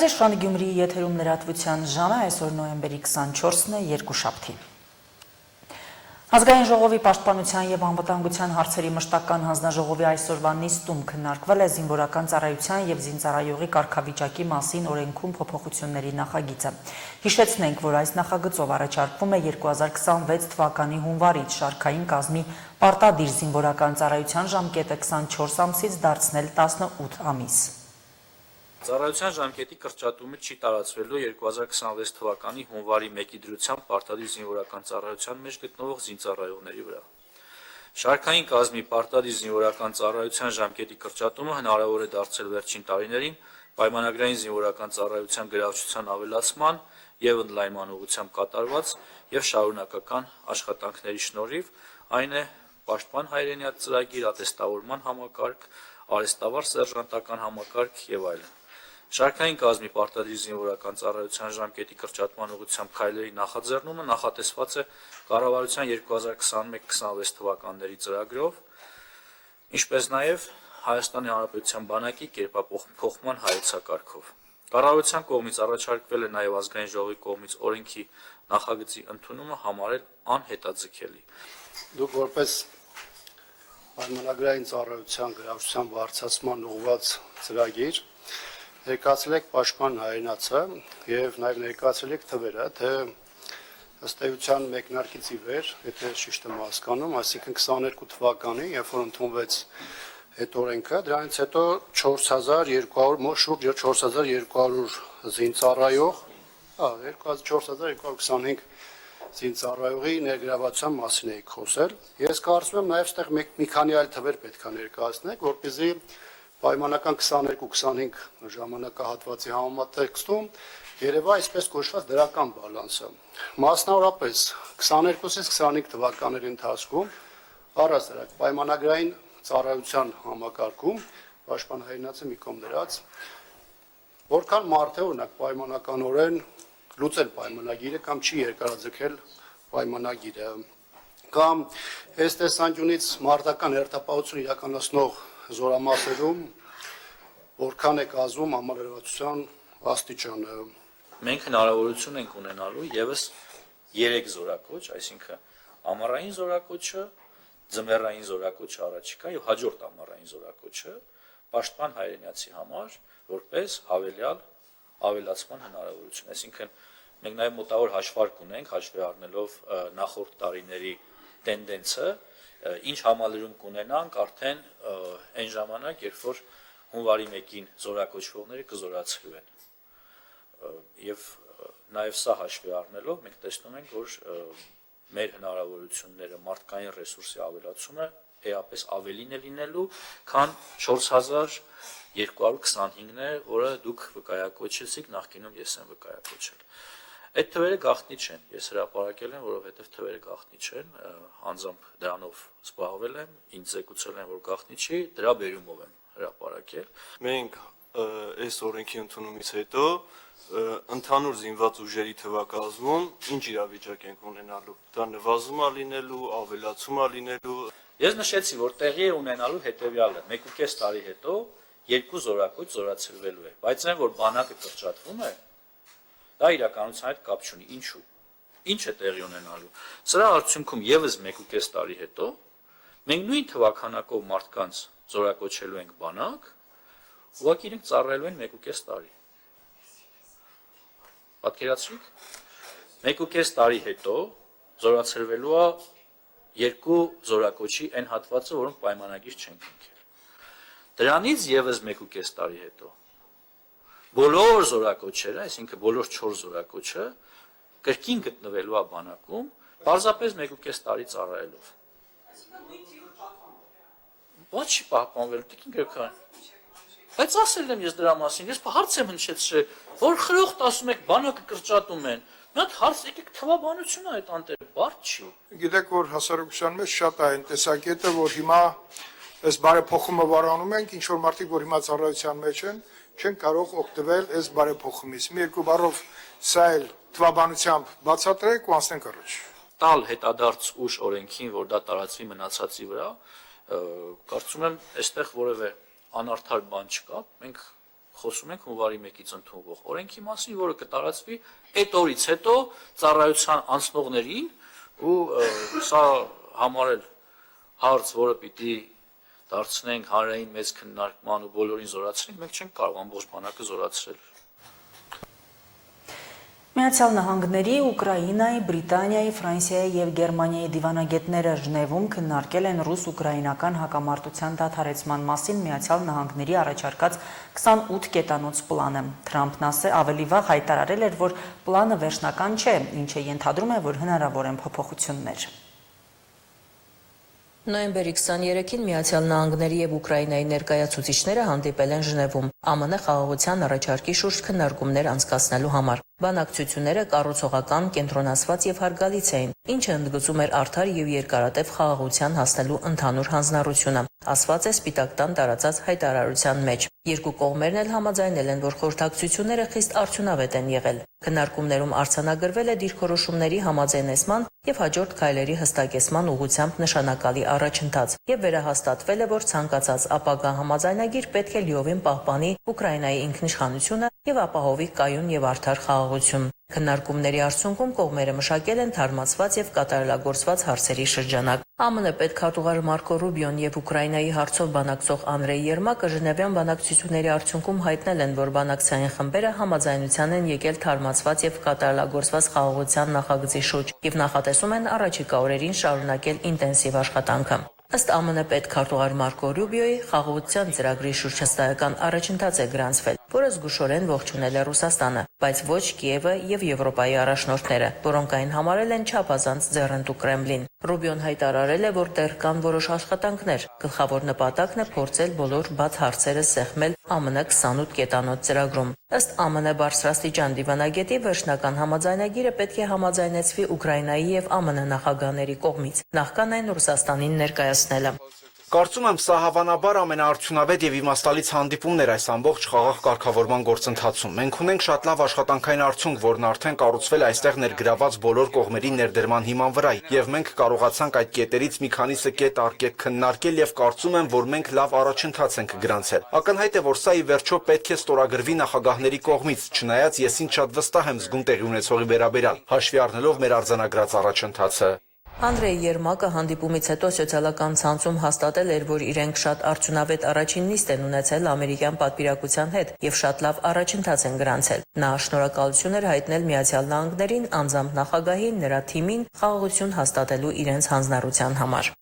Հայրենիքան Գյումրիի եթերում լրատվության ժամը այսօր նոյեմբերի 24-ն է, երկուշաբթի։ Ազգային ժողովի պաշտպանության և անվտանգության հարցերի մշտական հանձնաժողովի այսօրվա նիստում քննարկվել է զինվորական ծառայության և զինծառայողի կարգավիճակի մասին օրենքում փոփոխությունների նախագիծը։ Հիշեցնենք, որ այս նախագծով առաջարկվում է 2026 թվականի հունվարից շարքային կազմի պարտադիր զինվորական ծառայության ժամկետը 24 ամսից դարձնել 18 ամիս։ Ծառայության ժամկետի կրճատումը չի տարածվելու 2026 թվականի հունվարի 1-ի դրությամբ պարտադիր զինվորական ծառայության մեջ գտնվող զինծառայողների վրա։ Շարքային կազմի պարտադիր զինվորական ծառայության ժամկետի կրճատումը հնարավոր է դարձել վերջին տարիներին պայմանագրային զինվորական ծառայության գրավչության ավելացման և ընդլայնման ուղղությամբ կատարված և շարունակական աշխատանքների շնորհիվ, այն է պաշտպան հայրենիաց ծրագիր, ատեստավորման համակարգ, արհեստավար սերժանտական համակարգ և այլն։ Շարքային կազմի պարտադիր զինվորական ծառայության ժամկետի կրճատման ուղղությամբ քայլերի նախաձեռնումը նախատեսված է կառավարության 2021-26 թվականների ծրագրով, ինչպես նաև Հայաստանի Հանրապետության բանակի կերպափոխման հայեցակարգով։ Կառավարության կողմից առաջարկվել է նաև ազգային ժողովի կողմից օրենքի նախագծի ընդունումը համարել անհետաձգելի։ Դուք որպես պայմանագրային ծառայության գրավչության բարձրացման ուղղված ծրագիր ներկայացրել եք պաշտպան հայրենացը եւ նաեւ ներկայացրել եք թվերը, թե ըստ էության մեկնարկից ի վեր, եթե ճիշտ եմ հասկանում, այսինքն 22 թվականի, երբ որ ընդունվեց այդ օրենքը, դրանից հետո 4200, շուրջ 4200 զինծառայող, 4225 զինծառայողի ներգրավության մասին եք խոսել։ Ես կարծում եմ նաեւ այստեղ մի քանի այլ թվեր պետք է ներկայացնեք, որպեսզի պայմանական 22-25 ժամանակահատվածի համատեքստում երևա այսպես կոչված դրական բալանսը։ Մասնավորապես 22-ից 25 թվականների ընթացքում առհասարակ պայմանագրային ծառայության համակարգում պաշտպան հայրենացը մի կողմ դրած որքան մարդ է օրինակ պայմանականորեն լուծել պայմանագիրը կամ չի երկարաձգել պայմանագիրը կամ այս տեսանկյունից մարտական հերթապահություն իրականացնող զորամասերում որքան է կազմում համալրվածության աստիճանը։ Մենք հնարավորություն ենք ունենալու եւս 3 զորակոչ, այսինքն ամառային զորակոչը, ձմեռային զորակոչը առաջիկա եւ հաջորդ ամառային զորակոչը պաշտպան հայրենիացի համար որպես ավելացման հնարավորություն, այսինքն մենք նաեւ մոտավոր հաշվարկ ունենք, հաշվի առնելով նախորդ տարիների տենդենսը, ինչ համալրում կունենանք արդեն այն ժամանակ, երբ որ հունվարի 1-ին զորակոչվողները կզորացվելու են։ Եվ նաև սա հաշվի առնելով մենք տեսնում ենք, որ մեր հնարավորությունները մարդկային ռեսուրսի ավելացումը էապես ավելին է լինելու, քան 4225-ն է, որը դուք վկայակոչեցիք, նախկինում ես եմ վկայակոչել։ Այդ թվերը գաղտնի չեն, ես հրապարակել եմ, որովհետև թվերը գաղտնի չեն, անձամբ դրանով զբաղվել եմ, ինձ զեկուցել են, որ գաղտնի չի, դրա բերումով եմ հրապարակել։ Մենք այս օրենքի ընդունումից հետո ընդհանուր զինված ուժերի թվակազմում ինչ իրավիճակ ենք ունենալու։ Դա նվազում է լինելու, ավելացում է լինելու։ Ես նշեցի, որ տեղի է ունենալու հետևյալը. 1.5 տարի հետո 2 զորակոչ զորացրվելու է, բայց այն որ բանակը կրճատվում է, դա իրականության հետ կապ չունի։ Ինչու՞։ Ինչ է տեղի ունենալու։ Սրա արդյունքում եւս 1.5 տարի հետո մենք նույն թվականակով մարդկանց զորակոչելու ենք բանակ, ուղղակի իրենք ծառայելու են 1.5 տարի։ Պատկերացրիք, 1.5 տարի հետո զորացրվելու է 2 զորակոչի այն հատվածը, որոնք պայմանագիր չեն կնքել։ Դրանից եւս 1.5 տարի հետո բոլոր զորակոչերը, այսինքն բոլոր 4 զորակոչը կրկին գտնվելու է բանակում, պարզապես 1.5 տարի ծառայելով։ Ոչ չի պահպանվելու, տիկին Գրիգորյան։ Բայց ասել եմ ես դրա մասին, ես հարց եմ հնչեցրել, որ խրոխտ ասում եք բանակը կրճատում են։ Մի հատ հարց եկեք թվաբանությունը այդ անտերը բարդ չի։ Գիտեք, որ հասարակության մեջ շատ է այն տեսակետը, որ հիմա այս բարեփոխումը վարանում ենք, ինչ որ մարդիկ, որ հիմա ծառայության մեջ են, չեն կարող օգտվել այս բարեփոխումից։ Մի երկու բառով սա էլ թվաբանությամբ բացատրեք ու անցնենք առաջ։ Տալ հետադարձ ուժ օրենքին, որ դա տարածվի մնացածի վրա, կարծում եմ, այստեղ որևէ անարդար բան չկա, մենք խոսում ենք հունվարի 1-ից ընդունվող օրենքի մասին, որը կտարածվի այդ օրից հետո ծառայության անցնողներին ու սա համարել հարց, որը պիտի դարձնենք հանրային մեծ քննարկման ու բոլորին զորացնենք, մենք չենք կարող ամբողջ բանակը զորացրել։ Միացյալ Նահանգների, Ուկրաինայի, Բրիտանիայի, Ֆրանսիայի եւ Գերմանիայի դիվանագետները Ժնևում քննարկել են ռուս-ուկրաինական հակամարտության դադարեցման մասին Միացյալ Նահանգների առաջարկած 28 կետանոց պլանը։ Թրամփն ավելի վաղ հայտարարել էր, որ պլանը վերջնական չէ, ինչը ենթադրում է, որ հնարավոր են փոփոխություններ։ Նոյեմբերի 23-ին Միացյալ Նահանգների եւ Ուկրաինայի ներկայացուցիչները հանդիպել են Ժնևում ԱՄՆ խաղաղության առաջարկի շուրջ քննարկումներ անցկացնելու համար։ Բանակցությունները կառուցողական, կենտրոնացված եւ հարգալից էին, ինչը ընդգծում էր արդար եւ երկարատև խաղաղության հասնելու ընդհանուր հանձնառությունը, ասված է Սպիտակ տան տարածած հայտարարության մեջ։ Երկու կողմերն էլ համաձայնել են, որ խորհրդակցությունները խիստ արդյունավետ են եղել։ Քննարկումներում արձանագրվել է դիրքորոշումների համաձայնեցման եւ հաջորդ քայլերի հստակեցման ուղղությամբ նշանակալի առաջընթաց եւ վերահաստատվել է, որ ցանկացած ապագա համաձայնագիր պետք է լիովին պահպանի Ուկրաինայի ինքնիշխանությունը եւ ապահովի կայուն եւ արդար խաղաղություն։ Քննարկումների արդյունքում կողմերը մշակել են թարմացված եւ կատարելագործված հարցերի շրջանակ։ ԱՄՆ պետքարտուղար Մարկո Ռուբիոն եւ Ուկրաինայի հարցով բանակցող Անդրեյ Երմակը Ժնևյան բանակցությունների արդյունքում հայտնել են, որ բանակցային խմբերը համաձայնության են եկել թարմացված եւ կատարելագործված խաղաղության նախագծի շուրջ եւ նախատեսում են առաջիկա օրերին շարունակել ինտենսիվ աշխատանքը։ Ըստ ԱՄՆ պետքարտուղար Մարկո Ռուբիոյի խաղաղության ծրագրի շուրջ հստակական առաջընթաց է գրանցվել, որը զգուշորեն ողջունել է Ռուսաստանը, բայց ոչ Կիևը եւ Եվրոպայի առաջնորդները, որոնք այն համարել են չափազանց ձեռնտու Կրեմլին։ Ռուբիոն հայտարարել է, որ դեռ կան որոշ աշխատանքներ։ Գլխավոր նպատակն է փորձել բոլոր բաց հարցերը սեղմել ԱՄՆ 28 կետանոց ծրագրում։ Ըստ ԱՄՆ բարձրաստիճան դիվանագետի վերջնական համաձայնագիրը պետք է համաձայնեցվի Ուկրաինայի եւ ԱՄՆ նախագահների կողմից, նախքան այն Ռուսաստանին ներկայացնելը։ Կարծում եմ, սա հավանաբար ամենաարդյունավետ եւ իմաստալից հանդիպումն էր այս ամբողջ խաղաղ կարգավորման գործընթացում։ Մենք ունենք շատ լավ աշխատանքային արդյունք, որն արդեն կառուցվել այստեղ ներգրաված բոլոր կողմերի ներդրման հիման վրա, եւ մենք կարողացանք այդ կետերից մի քանիսը կետ առ կետ քննարկել եւ կարծում եմ, որ մենք լավ առաջընթաց ենք գրանցել։ Ակնհայտ է, որ սա ի վերջո պետք է ստորագրվի նախագահների կողմից, չնայած ես ինձ շատ վստահ եմ զգում տեղի ունեցողի վերաբերյալ, հաշվի առնելով մեր արձանագրած առաջընթացը։ Անդրեյ Երմակը հանդիպումից հետո սոցիալական ցանցում հաստատել էր, որ իրենք շատ արդյունավետ առաջին նիստ են ունեցել ամերիկյան պատվիրակության հետ եւ շատ լավ առաջընթաց են գրանցել։ Նա շնորհակալություն էր հայտնել Միացյալ Նահանգներին, անձամբ նախագահին, նրա թիմին խաղաղություն հաստատելու իրենց հանձնառության համար։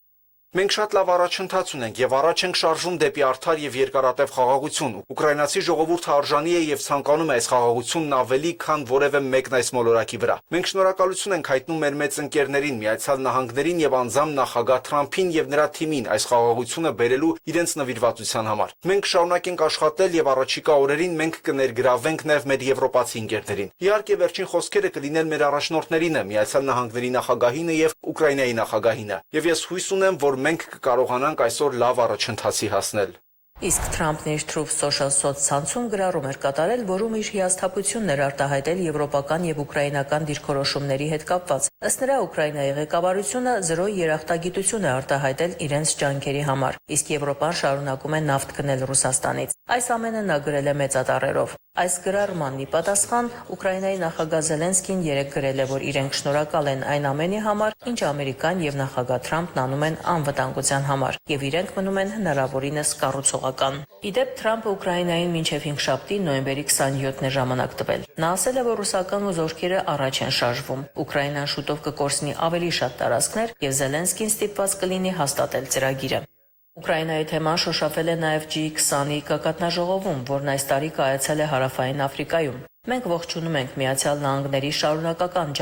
Մենք շատ լավ առաջընթաց ունենք եւ առաջ ենք շարժվում դեպի արդար եւ երկարատև խաղաղություն։ Ուկրաինացի ժողովուրդը արժանի է եւ ցանկանում է այս խաղաղությունն ավելի, քան որևէ մեկն այս մոլորակի վրա։ Մենք շնորհակալություն ենք հայտնում մեր մեծ ընկերներին, Միացյալ Նահանգներին եւ անձամբ նախագահ Թրամփին եւ նրա թիմին այս խաղաղությունը բերելու իրենց նվիրվածության համար։ Մենք շարունակենք աշխատել եւ առաջիկա օրերին մենք կներգրավենք նաեւ մեր եվրոպացի ընկերներին։ Իհարկե վերջին խոսքերը կլինեն մեր առաջնորդներինը, Միացյալ Նահանգների նախագահինը եւ Ուկրաինայի նախագահինը։ Եվ ես հույս ունեմ, որ մենք կկարողանանք այսօր լավ առաջընթացի հասնել։ Իսկ Թրամփն իր Truth Social սոցցանցում գրառում էր կատարել, որում իր հիասթափությունն էր արտահայտել եվրոպական եւ ուկրաինական դիրքորոշումների հետ կապված։ Ըստ նրա Ուկրաինայի ղեկավարությունը զրո երախտագիտություն է արտահայտել իրենց ջանքերի համար, իսկ Եվրոպան շարունակում է նավթ գնել Ռուսաստանից։ Այս ամենը նա գրել է մեծատառերով։ Այս գրառման ի պատասխան Ուկրաինայի նախագահ Զելենսկին երեկ գրել է, որ իրենք շնորհակալ են այն ամենի համար, ինչ Ամերիկան եւ նախագահ Թրամփն անում են անվտանգության համար, եւ իրենք մնում են հնարավորինս կառուցողական։ Իդեպ Թրամփը Ուկրաինային մինչև 5 շաբթի նոյեմբերի 27-ն է ժամանակ տվել։ Նա ասել է, որ ռուսական զորքերը առաջ են շարժվում։ Ուկրաինան շուտով կկորցնի ավելի շատ տարածքներ եւ Զելենսկին ստիպված կլինի հաստատել ծրագիրը։ Ուկրաինայի թեման շոշափել է նաև G20-ի գագաթնաժողովում, որն այս տարի կայացել է Հարավային Աֆրիկայում։ Մենք ողջունում ենք Միացյալ Նահանգների շարունակական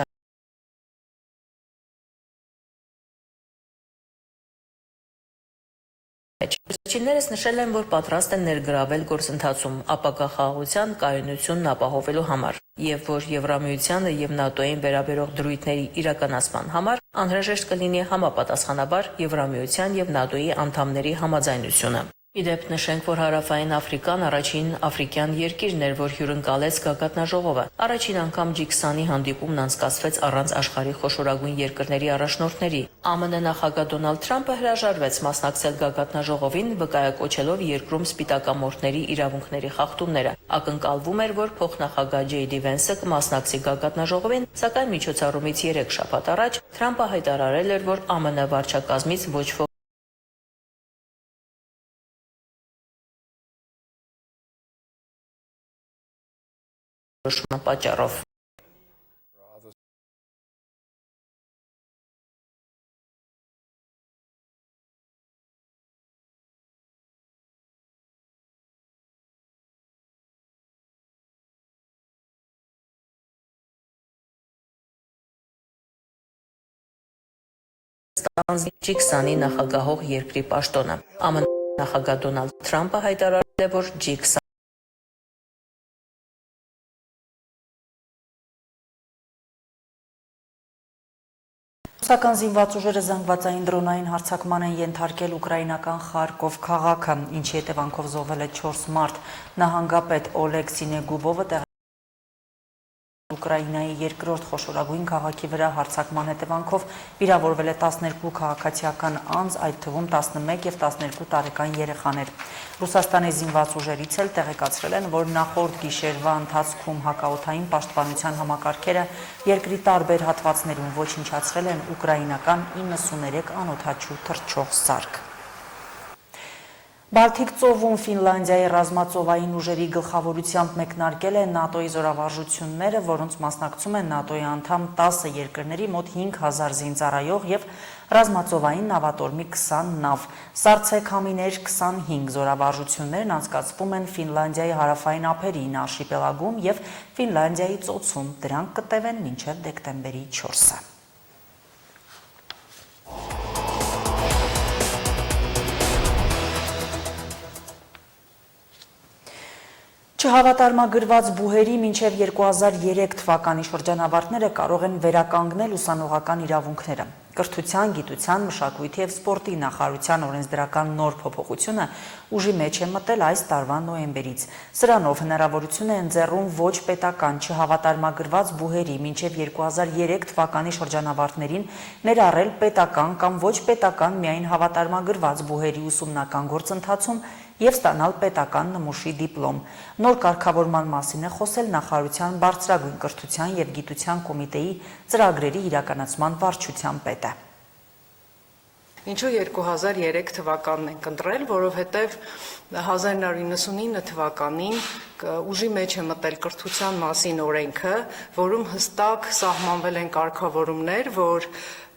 Վերջիններս նշել են, որ պատրաստ են ներգրավել գործընթացում ապագա խաղաղության կայունությունն ապահովելու համար եւ որ Եվրամիությանը եւ ՆԱՏՕ-ին վերաբերող դրույթների իրականացման համար անհրաժեշտ կլինի համապատասխանաբար Եվրամիության եւ ՆԱՏՕ-ի անդամների համաձայնությունը։ Իդեպ նշենք, որ Հարավային Աֆրիկան առաջին աֆրիկյան երկիրն էր, որ հյուրընկալեց գագաթնաժողովը։ Առաջին անգամ G20-ի հանդիպումն անցկացվեց առանց աշխարհի խոշորագույն երկրների առաջնորդների։ ԱՄՆ նախագահ Դոնալդ Թրամփը հրաժարվեց մասնակցել գագաթնաժողովին, վկայակոչելով երկրում սպիտակամորթների իրավունքների խախտումները։ Ակնկալվում էր, որ փոխնախագահ Ջեյ Վենսը կմասնակցի գագաթնաժողովին, սակայն միջոցառումից 3 շաբաթ առաջ Թրամփը հայտարարել էր, որ ԱՄՆ վարչակազմից ոչ պատճառով։ G20-ի նախագահող երկրի պաշտոնը։ ԱՄՆ նախագահ Դոնալդ Թրամփը հայտարարել է, որ G20 Ռուսական զինված ուժերը զանգվածային դրոնային հարձակման են ենթարկել ուկրաինական Խարկով քաղաքը, ինչի հետևանքով զոհվել է 4 մարդ։ Նահանգապետ Օլեգ Սինեգուբովը Ուկրաինայի երկրորդ խոշորագույն քաղաքի վրա հարձակման հետևանքով վիրավորվել է 12 քաղաքացիական անձ, այդ թվում 11 և 12 տարեկան երեխաներ։ Ռուսաստանի զինված ուժերից էլ տեղեկացրել են, որ նախորդ գիշերվա ընթացքում հակաօդային պաշտպանության համակարգերը երկրի տարբեր հատվածներում ոչնչացրել են ուկրաինական 93 անօդաչու թռչող սարք։ Բալթիկ ծովում Ֆինլանդիայի ռազմածովային ուժերի գլխավորությամբ մեկնարկել է ՆԱՏՕ-ի զորավարժությունները, որոնց մասնակցում են ՆԱՏՕ-ի անդամ 10 երկրների մոտ 5000 զինծառայող և ռազմածովային նավատորմի 20 նավ։ Սառցե-քամիներ 25 զորավարժություններն անցկացվում են Ֆինլանդիայի հարավային ափերին արշիպելագում և Ֆինլանդիայի ծոցում։ Դրանք կտևեն մինչև դեկտեմբերի 4-ը։ Չհավատարմագրված բուհերի մինչև 2003 թվականի շրջանավարտները կարող են վերականգնել ուսանողական իրավունքները։ Կրթության, գիտության, մշակույթի և սպորտի նախարարության օրենսդրական նոր փոփոխությունը ուժի մեջ է մտել այս տարվա նոյեմբերից։ Սրանով հնարավորություն է ընձեռում ոչ պետական չհավատարմագրված բուհերի մինչև 2003 թվականի շրջանավարտներին ներառել պետական կամ ոչ պետական միայն հավատարմագրված բուհերի ուսումնական գործընթացում և ստանալ պետական նմուշի դիպլոմ։ Նոր կարգավորման մասին է խոսել նախարարության բարձրագույն կրթության և գիտության կոմիտեի ծրագրերի իրականացման վարչության պետը։ Ինչու 2003 թվականն ենք ընտրել, որովհետև 1999 թվականին ուժի մեջ է մտել կրթության մասին օրենքը, որում հստակ սահմանվել են կարգավորումներ, որ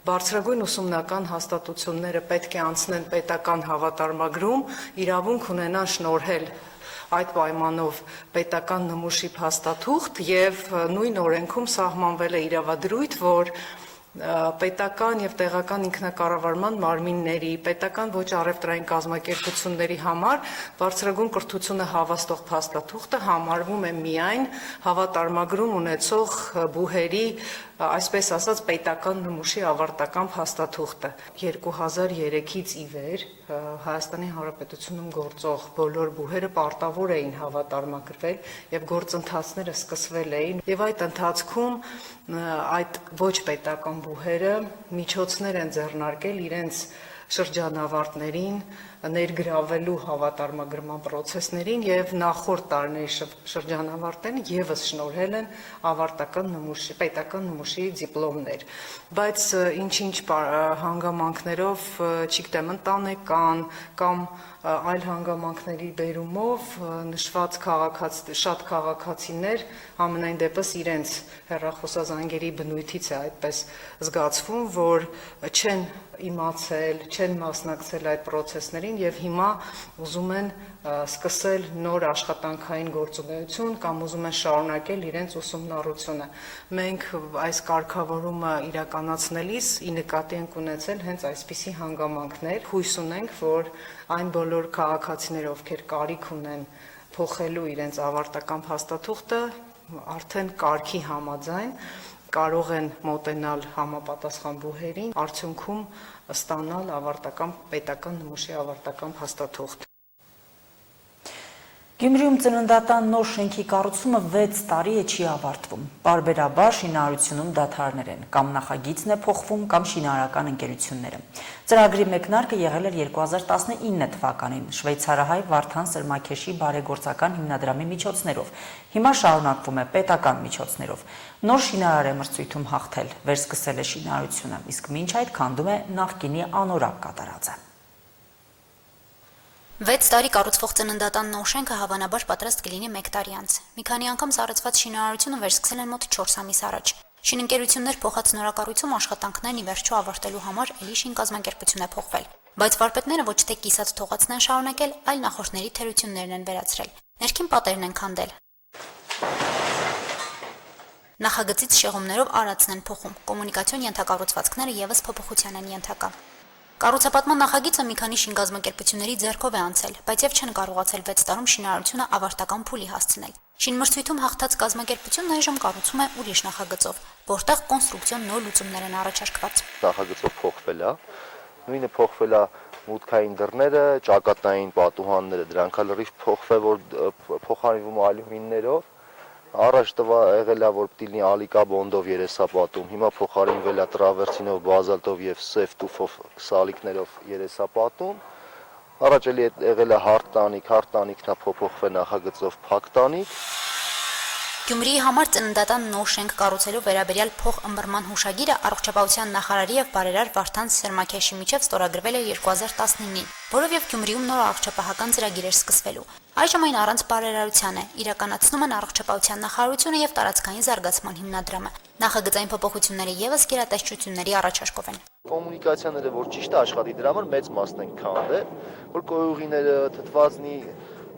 բարձրագույն ուսումնական հաստատությունները պետք է անցնեն պետական հավատարմագրում, իրավունք ունենան շնորհել այդ պայմանով պետական նմուշի փաստաթուղթ և նույն օրենքում սահմանվել է իրավադրույթ, որ պետական և տեղական ինքնակառավարման մարմինների, պետական ոչ առևտրային կազմակերպությունների համար բարձրագույն կրթությունը հավաստող փաստաթուղթը համարվում է միայն հավատարմագրում ունեցող բուհերի, այսպես ասած, պետական նմուշի ավարտական փաստաթուղթը։ 2003-ից ի վեր Հայաստանի Հանրապետությունում գործող բոլոր բուհերը պարտավոր էին հավատարմագրվել և գործընթացները սկսվել էին, և այդ ընթացքում այդ ոչ պետական բուհերը միջոցներ են ձեռնարկել իրենց շրջանավարտներին ներգրավելու հավատարմագրման process-ներին և նախորդ տարիների շրջանավարտներին ևս շնորհել են ավարտական նմուշի, պետական նմուշի դիպլոմներ։ Բայց ինչ-ինչ հանգամանքներով, չգիտեմ, ընտանեկան կամ այլ հանգամանքների բերումով նշված շատ քաղաքացիներ համենայն դեպս իրենց հեռախոսազանգերի բնույթից է այդպես զգացվում, որ չեն իմացել, չեն մասնակցել այդ process-ներին և հիմա ուզում են սկսել նոր աշխատանքային գործունեություն կամ ուզում են շարունակել իրենց ուսումնառությունը։ Մենք այս կարգավորումը իրականացնելիս ի նկատի ենք ունեցել հենց այսպիսի հանգամանքներ։ Հույս ունենք, որ այն բոլոր քաղաքացիները, ովքեր կարիք ունեն փոխելու իրենց ավարտական փաստաթուղթը, արդեն կարգի համաձայն կարող են մոտենալ համապատասխան բուհերին, արդյունքում ստանալ ավարտական պետական նմուշի ավարտական փաստաթուղթ։ Գյումրիում ծննդատան նոր շենքի կառուցումը 6 տարի է չի ավարտվում։ Պարբերաբար շինարարությունում դադարներ են, կամ նախագիծն է փոխվում, կամ շինարարական ընկերությունները։ Ծրագրի մեկնարկը եղել էր 2019 թվականին շվեյցարահայ Վարդան Սրմաքեշի բարեգործական հիմնադրամի միջոցներով։ Հիմա շարունակվում է պետական միջոցներով։ Նոր շինարար է մրցույթում հաղթել, վերսկսել է շինարարությունը, իսկ մինչ այդ քանդում է նախկինի անորակ կատարածը։ 6 տարի կառուցվող ծննդատան նոր շենքը հավանաբար պատրաստ կլինի 1 տարի անց։ Մի քանի անգամ սառեցված շինարարությունը վերսկսել են մոտ 4 ամիս առաջ։ Շինընկերություններ փոխած նորակառույցում աշխատանքներն ի վերջո ավարտելու համար էլի շինկազմակերպություն է փոխվել։ Բայց վարպետները ոչ թե կիսած թողածն են շարունակել, այլ նախորդների թերություններն են վերացրել։ Ներքին պատերն են քանդել։ Նախագծից շեղումներով արածն են փոխում։ Կոմունիկացիոն ենթակառուցվածքները եւս փոփոխության են ենթակա։ Կառուցապատման նախագիծը մի քանի շինգազམ-ակերպությունների ձեռքով է անցել, բայց եւ չեն կարողացել 6 տարում շինարարությունը ավարտական փուլի հասցնել։ Շինմրցույթում հաղթած կազմակերպությունն այժմ կառուցում է ուրիշ նախագծով, որտեղ կոնստրուկցիոն նոր լուծումներ են առաջարկված։ Նախագծով փոխվել է, նույնը փոխվել է մուտքային դռները, ճակատային պատուհանները, դրանք լրիվ փոխվել, որ փոխարինվում ալյումիններով։ Առաջ եղել է, որ պիտի լինի ալիկա բոնդով երեսապատում, հիմա փոխարինվել է տրավերսինով, բազալտով եւ սև տուֆով սալիկներով երեսապատում։ Առաջ եղել է հարթտանիքն է փոփոխվել նախագծով փակտանիք։ Գյումրիի համար ծննդատան նոր շենք կառուցելու վերաբերյալ փոխըմբռնման հուշագիրը առողջապահության նախարարի եւ բարերար Վարդան Սրմաքեշի միջև ստորագրվել է 2019-ին, որով եւ Գյումրիում նոր առողջապահական ծրագիր էր սկսվելու։ Այժմ այն առանց բարերարության է, իրականացնում են առողջապահության նախարարությունը եւ տարածքային զարգացման հիմնադրամը։ Նախագծային փոփոխությունները եւս գերատեսչությունների առաջարկով են։ Կոմունիկացիաները, որ ճիշտ աշխատի, դրա համար մեծ մասն են քանդել, որ կոյուղիները, թթվածնի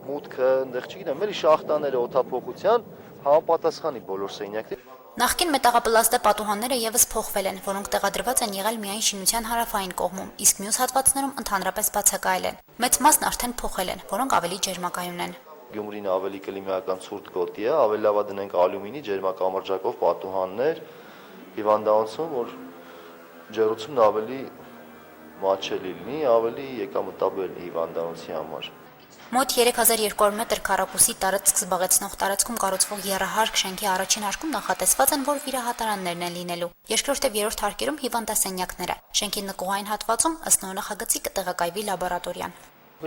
մուտքը, այնտեղ չգիտեմ, էլի շախտաները օդափոխության համապատասխանի բոլոր սենյակները։ Նախկին մետաղապլաստե պատուհանները եւս փոխվել են, որոնք տեղադրված են եղել միայն շինության հարավային կողմում, իսկ մյուս հատվածներում ընդհանրապես բացակայել են։ Մեծ մասն արդեն փոխել են, որոնք ավելի ջերմակայուն են։ Գյումրին ավելի կլիմայական ցուրտ գոտի է, ավելի լավ է դնենք ալյումինի ջերմակամրջակով պատուհաններ, հիվանդանոցում, որ ջերուցումն ավելի մատչելի լինի, ավելի եկամտաբեր լինի հիվանդանոցի համար։ Մոտ 3200 մետր քառակուսի տարածք զբաղեցնող տարածքում կառուցվող եռահարկ շենքի առաջին հարկում նախատեսված են, որ վիրահատարաններն են լինելու։ Երկրորդ եւ երրորդ հարկերում հիվանդասենյակները։ Շենքի նկուղային հատվածում ըստ նոր նախագծի կտեղակայվի լաբորատորիան։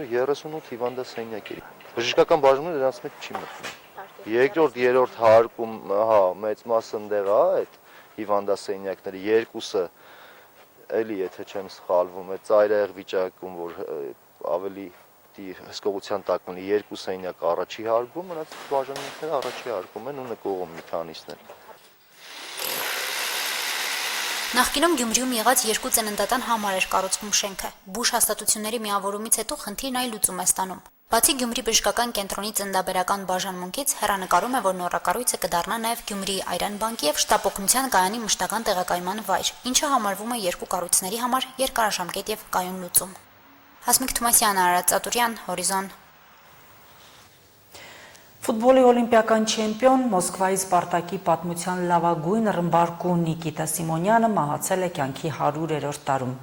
38 հիվանդասենյակ է։ Բժշկական բաժնում դրանց մեջ չի մտնում։ Երկրորդ, երրորդ հարկում, մեծ մասը ընդեղ է այդ հիվանդասենյակների, երկուսը էլի եթե չեմ սխալվում, է ծայրահեղ վիճակում, որ ավելի հսկողության տակ ունի երկու սենյակ առաջի հարկում, մնաց բաժանումները առաջի հարկում են ու նկողում մի քանիսն են։ Նախկինում Գյումրիում եղած երկու ծննդատան համար էր կառուցվում շենքը։ Բուժ հաստատությունների միավորումից հետո խնդիրն այլ լուծում է ստանում։ Բացի Գյումրի բժշկական կենտրոնի ծննդաբերական բաժանմունքից հեռանկարում է, որ նորակառույցը կդառնա նաև Գյումրիի Այրան բանկի եւ շտապօգնության կայանի մշտական տեղակայման վայր, ինչը համարվում է երկու կառույցների համար երկարաժամկետ եւ կայուն լուծում։ Հասմիկ Թումասյան, Արարատ Ծատուրյան, Հորիզոն։ Ֆուտբոլի օլիմպիական չեմպիոն Մոսկվայի Սպարտակի պատմության լավագույն ռմբարկու Նիկիտա Սիմոնյանը մահացել է կյանքի 100-րդ տարում։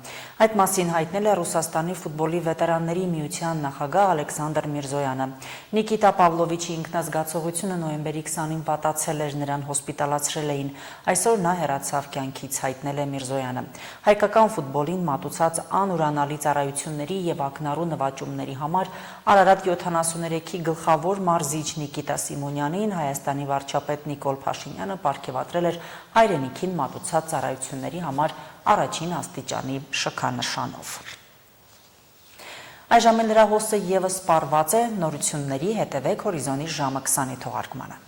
Այդ մասին հայտնել է Ռուսաստանի ֆուտբոլի վետերանների միության նախագահ Ալեքսանդր Միրզոյանը։ Նիկիտա Պավլովիչի ինքնազգացողությունը նոյեմբերի 20-ին պատացել էր, նրան հոսպիտալացրել էին։ Այսօր նա հեռացավ կյանքից, հայտնել է Միրզոյանը։ Հայկական ֆուտբոլին մատուցած անուրանալի ծառայությունների եւ ակնառու նվաճումների համար Արարատ 73-ի գլխավոր մարզիչ Նիկիտա Սիմոնյանին Հայաստանի վարչապետ Նիկոլ Փաշինյանը պարգևատրել էր հայրենիքին մատուցած ծառայությունների համար առաջին աստիճանի շքանշանով։ Այժմ լրահոսը եւս սպառված է, նորությունների հետևեք Հորիզոնի ժամը 20-ի թողարկմանը։